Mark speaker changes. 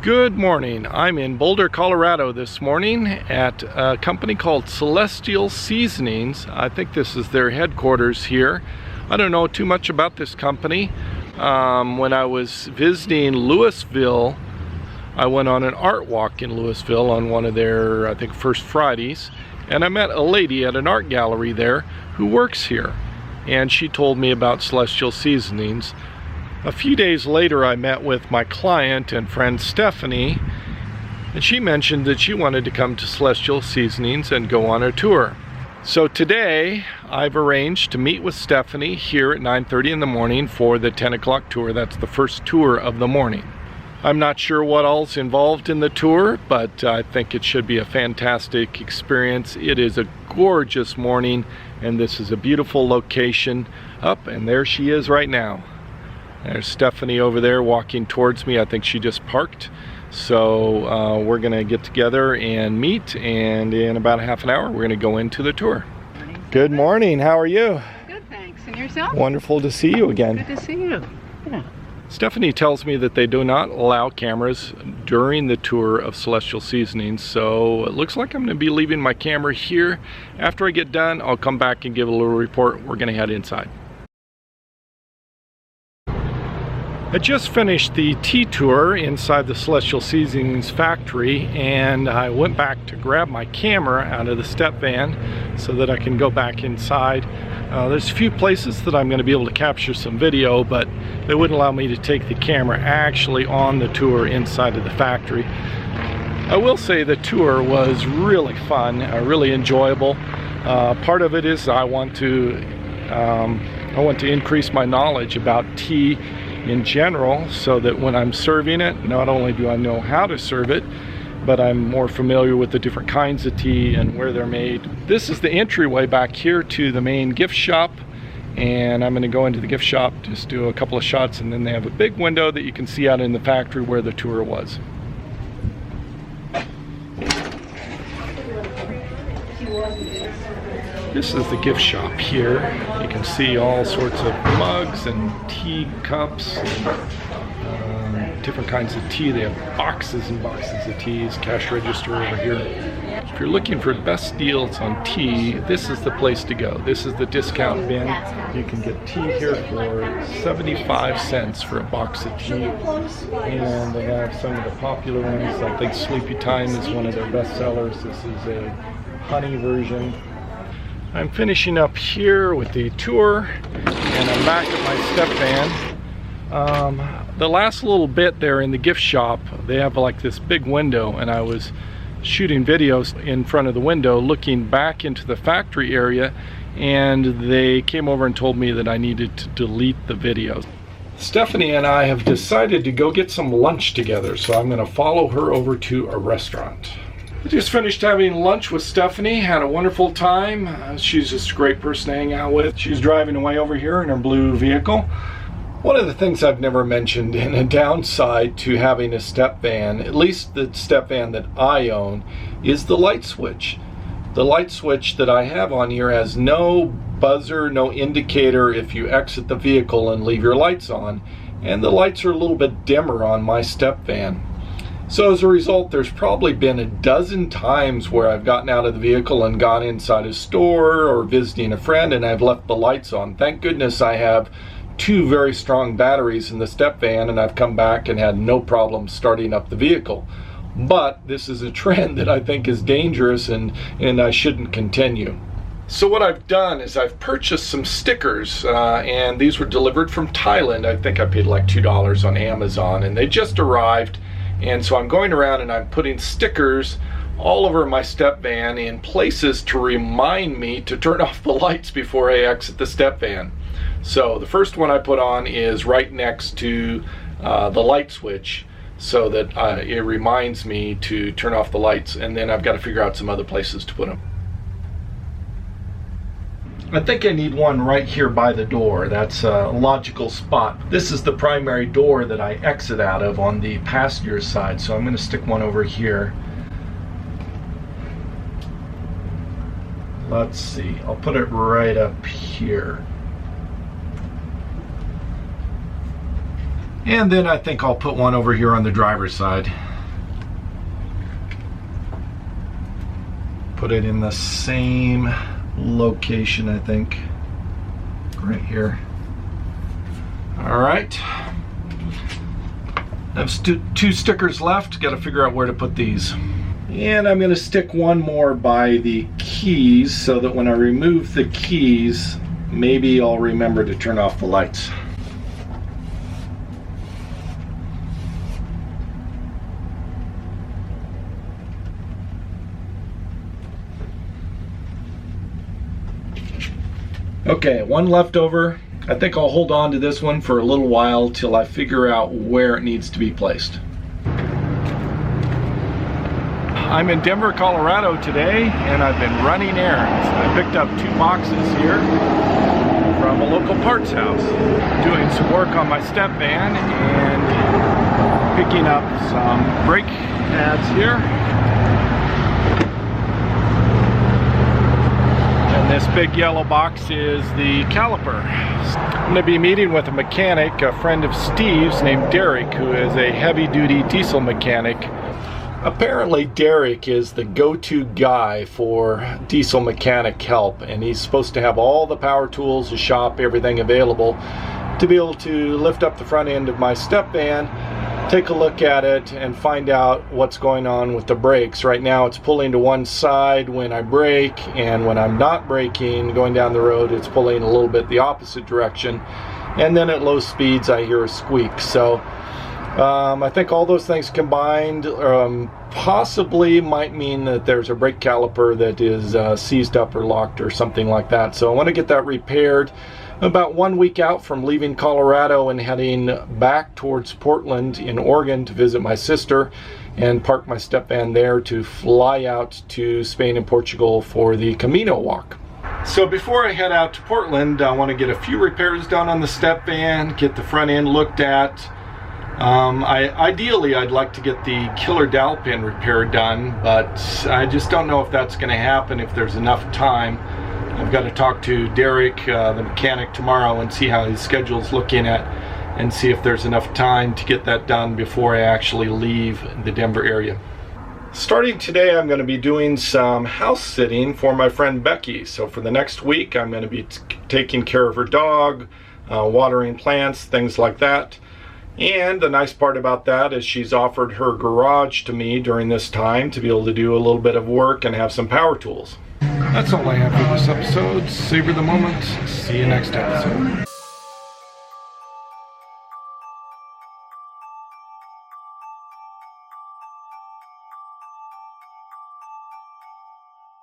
Speaker 1: Good morning. I'm in Boulder, Colorado this morning at a company called Celestial Seasonings. I think this is their headquarters here. I don't know too much about this company. When I was visiting Louisville, I went on an art walk in Louisville on one of their, I think, first Fridays, and I met a lady at an art gallery there who works here, and she told me about Celestial Seasonings. A few days later, I met with my client and friend Stephanie, and she mentioned that she wanted to come to Celestial Seasonings and go on a tour. So today, I've arranged to meet with Stephanie here at 9:30 in the morning for the 10 o'clock tour. That's the first tour of the morning. I'm not sure what all's involved in the tour, but I think it should be a fantastic experience. It is a gorgeous morning, and this is a beautiful location. Up, and there she is right now. There's Stephanie over there walking towards me. I think she just parked. So we're gonna get together and meet, and in about a half an hour we're gonna go into the tour. Good morning, how are you?
Speaker 2: Good, thanks. And yourself?
Speaker 1: Wonderful to see you again.
Speaker 2: Good to see you. Yeah.
Speaker 1: Stephanie tells me that they do not allow cameras during the tour of Celestial Seasonings, so it looks like I'm gonna be leaving my camera here. After I get done, I'll come back and give a little report. We're gonna head inside. I just finished the tea tour inside the Celestial Seasonings factory, and I went back to grab my camera out of the step van so that I can go back inside. There's a few places that I'm going to be able to capture some video, but they wouldn't allow me to take the camera actually on the tour inside of the factory. I will say the tour was really fun, really enjoyable. Part of it is I want to increase my knowledge about tea in general, so that when I'm serving it, not only do I know how to serve it, but I'm more familiar with the different kinds of tea and where they're made. This is the entryway back here to the main gift shop, and I'm going to go into the gift shop, just do a couple of shots, and then they have a big window that you can see out in the factory where the tour was. This is the gift shop here. You can see all sorts of mugs and tea cups and different kinds of tea. They have boxes and boxes of teas. Cash register over here. If you're looking for best deals on tea, this is the place to go. This is the discount bin. You can get tea here for 75 cents for a box of tea. And they have some of the popular ones. I think Sleepy Time is one of their best sellers. This is a honey version. I'm finishing up here with the tour, and I'm back at my step van. The last little bit there in the gift shop, they have like this big window, and I was shooting videos in front of the window looking back into the factory area, and they came over and told me that I needed to delete the videos. Stephanie and I have decided to go get some lunch together, so I'm going to follow her over to a restaurant. I just finished having lunch with Stephanie, had a wonderful time. She's just a great person to hang out with. She's driving away over here in her blue vehicle. One of the things I've never mentioned in a downside to having a step van, at least the step van that I own, is the light switch. The light switch that I have on here has no buzzer, no indicator if you exit the vehicle and leave your lights on, and the lights are a little bit dimmer on my step van. So as a result, there's probably been a dozen times where I've gotten out of the vehicle and gone inside a store or visiting a friend, and I've left the lights on. Thank goodness I have two very strong batteries in the step van, and I've come back and had no problem starting up the vehicle. But this is a trend that I think is dangerous, and I shouldn't continue. So what I've done is I've purchased some stickers, and these were delivered from Thailand. I think I paid like $2 on Amazon, and they just arrived. And so I'm going around and I'm putting stickers all over my step van in places to remind me to turn off the lights before I exit the step van. So the first one I put on is right next to the light switch, so that it reminds me to turn off the lights, and then I've got to figure out some other places to put them. I think I need one right here by the door. That's a logical spot. This is the primary door that I exit out of on the passenger side, so I'm going to stick one over here. Let's see, I'll put it right up here. And then I think I'll put one over here on the driver's side. Put it in the same location, I think. Right here. All right. I have two stickers left. Got to figure out where to put these. And I'm going to stick one more by the keys so that when I remove the keys, maybe I'll remember to turn off the lights. Okay, one left over. I think I'll hold on to this one for a little while till I figure out where it needs to be placed. I'm in Denver, Colorado today, and I've been running errands. I picked up 2 boxes here from a local parts house. Doing some work on my step van and picking up some brake pads here. And this big yellow box is the caliper. I'm going to be meeting with a mechanic, a friend of Steve's named Derek, who is a heavy-duty diesel mechanic. Apparently Derek is the go-to guy for diesel mechanic help, and he's supposed to have all the power tools, the shop, everything available to be able to lift up the front end of my step van, take a look at it, and find out what's going on with the brakes. Right now it's pulling to one side when I brake, and when I'm not braking going down the road it's pulling a little bit the opposite direction, and then at low speeds I hear a squeak. So I think all those things combined possibly might mean that there's a brake caliper that is seized up or locked or something like that. So I want to get that repaired. About 1 week out from leaving Colorado and heading back towards Portland in Oregon to visit my sister and park my step van there to fly out to Spain and Portugal for the Camino walk. So before I head out to Portland, I want to get a few repairs done on the step van, get the front end looked at. Ideally I'd like to get the killer dowel pin repair done, but I just don't know if that's going to happen, if there's enough time. I've got to talk to Derek, the mechanic, tomorrow and see how his schedule's looking at, and see if there's enough time to get that done before I actually leave the Denver area. Starting today, I'm going to be doing some house sitting for my friend Becky. So for the next week, I'm going to be taking care of her dog, watering plants, things like that. And the nice part about that is she's offered her garage to me during this time to be able to do a little bit of work and have some power tools. That's all I have for this episode. Savor the moment. See you next episode.